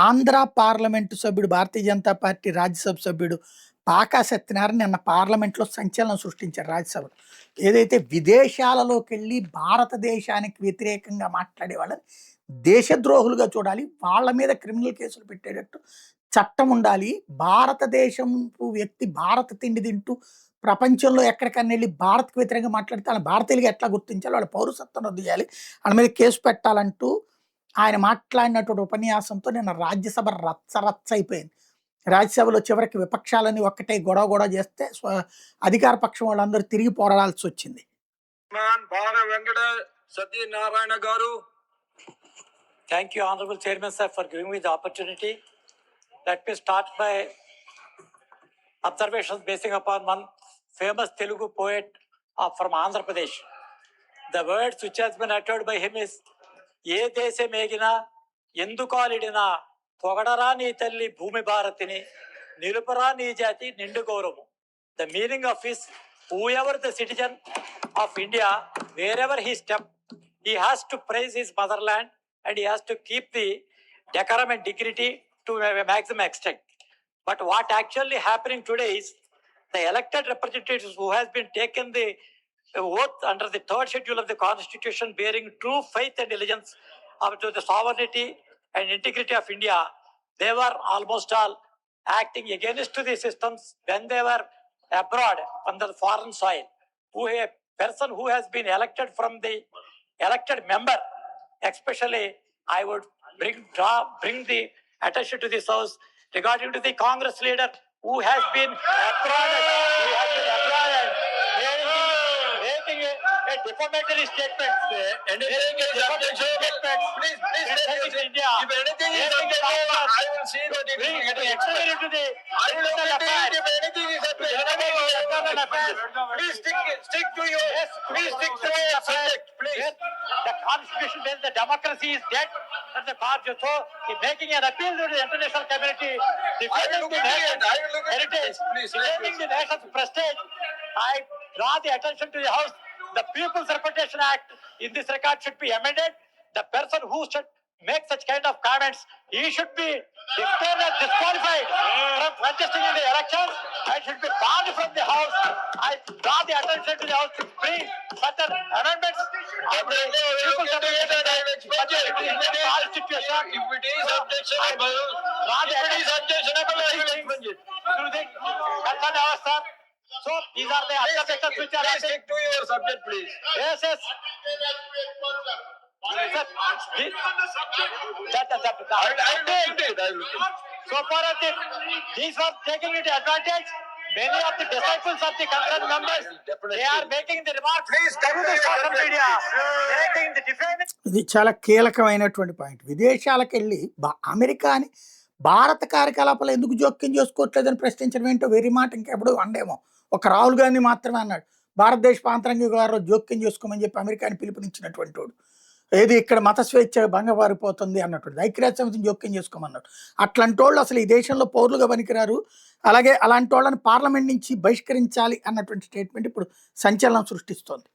Andhra parliament సభ్యుడు, Bharatiya Janata party Rajya Sabha సభ్యుడు పాకా సత్యనారాయణ నిన్న పార్లమెంట్‌లో సంచలనం సృష్టించారు రాజ్యసభలో. ఏదైతే విదేశాలలోకెళ్ళి భారతదేశానికి వ్యతిరేకంగా మాట్లాడే వాళ్ళని దేశద్రోహులుగా చూడాలి. వాళ్ళ మీద క్రిమినల్ కేసులు పెట్టేటట్టు చట్టం ఉండాలి. భారతదేశంపు వ్యక్తి భారత తిండి తింటూ ప్రపంచంలో ఎక్కడికన్నా ఎళ్లి భారత్‌కి వ్యతిరేకంగా మాట్లాడితే ఆళ్ళని భారతీయులుగా ఎట్లా గుర్తించాలి? వాళ్ళ పౌరసత్వం రద్దు చేయాలి. ఆళ్ళ మీద కేసు పెట్టాలంటూ ఆయన మాట్లాడినటువంటి ఉపన్యాసంతో నిన్న రాజ్యసభ రచ్చ అయిపోయింది. రాజ్యసభలో చివరికి విపక్షాలన్నీ ఒక్కటే గొడవ గొడవ చేస్తే అధికార పక్షం వాళ్ళందరూ తిరిగి పోరాడాల్సొచ్చింది. బాల వెంకట సత్యనారాయణ గారు. Thank you, Honorable Chairman, sir, for giving me the opportunity. Let me start by observations basing upon one famous Telugu poet from Andhra Pradesh. The words which has been uttered by him is, ఏ దేశమేగినా ఎందుకాలిడినా పొగడరా నీ తల్లి భూమి భారతిని నిలుపరా నీ జాతి నిండు గౌరవము. The meaning of is, whoever the citizen of India, wherever he step, he has to praise his motherland and he has to keep the decorum and dignity to a maximum extent. But what actually happening today is, the elected representatives who has been taken the oath under the third schedule of the Constitution, bearing true faith and allegiance to the sovereignty and integrity of India, they were almost all acting against the systems when they were abroad on the foreign soil. A person who has been elected from the elected member, especially I would bring the attention to this house regarding to the Congress leader who has been abroad, making a defamatory statement. India. If anything is I will see that it is getting explained. I will look into it if anything is Please stick to your subject, please. Yes, the Constitution says the democracy is dead. And the court so is making an appeal to the international community, defending the nation's heritage, defending the nation's prestige. I draw the attention to the House. The People's Representation Act in this regard should be amended. The person who should make such kind of comments, he should be declared as disqualified from contesting in the elections and should be banned from the House. I draw the attention to the House to bring further amendments. If it is objectionable, to the concerned House, sir. So these are the observations which are. Please stick to your subject, please. Yes, yes. So far as these were taking it advantage, many of the disciples of the concerned members, they are making the remarks. Please come to social media, making the defamation. ఇది చాలా కీలకమైనటువంటి point. విదేశాలకెళ్ళి అమెరికాని భారత కార్యకలాపాలు ఎందుకు జోక్యం చేసుకోవట్లేదని ప్రశ్నించడం ఏంటో వెర్రి మాట ఇంకెప్పుడు అండేమో. ఒక రాహుల్ గాంధీ మాత్రమే అన్నాడు. భారతదేశ ఆంతరంగ వ్యవహారాల్లో జోక్యం చేసుకోమని చెప్పి అమెరికాని పిలుపునిచ్చినటువంటి వాడు. ఏది ఇక్కడ మత స్వేచ్ఛ భంగపారిపోతుంది అన్నటువంటి ఐక్యరాజ్య సమితిని జోక్యం చేసుకోమన్నాడు. అట్లాంటి వాళ్ళు అసలు ఈ దేశంలో పౌరులుగా పనికిరారు. అలాగే అలాంటి వాళ్ళని పార్లమెంట్ నుంచి బహిష్కరించాలి అన్నటువంటి స్టేట్మెంట్ ఇప్పుడు సంచలనం సృష్టిస్తోంది.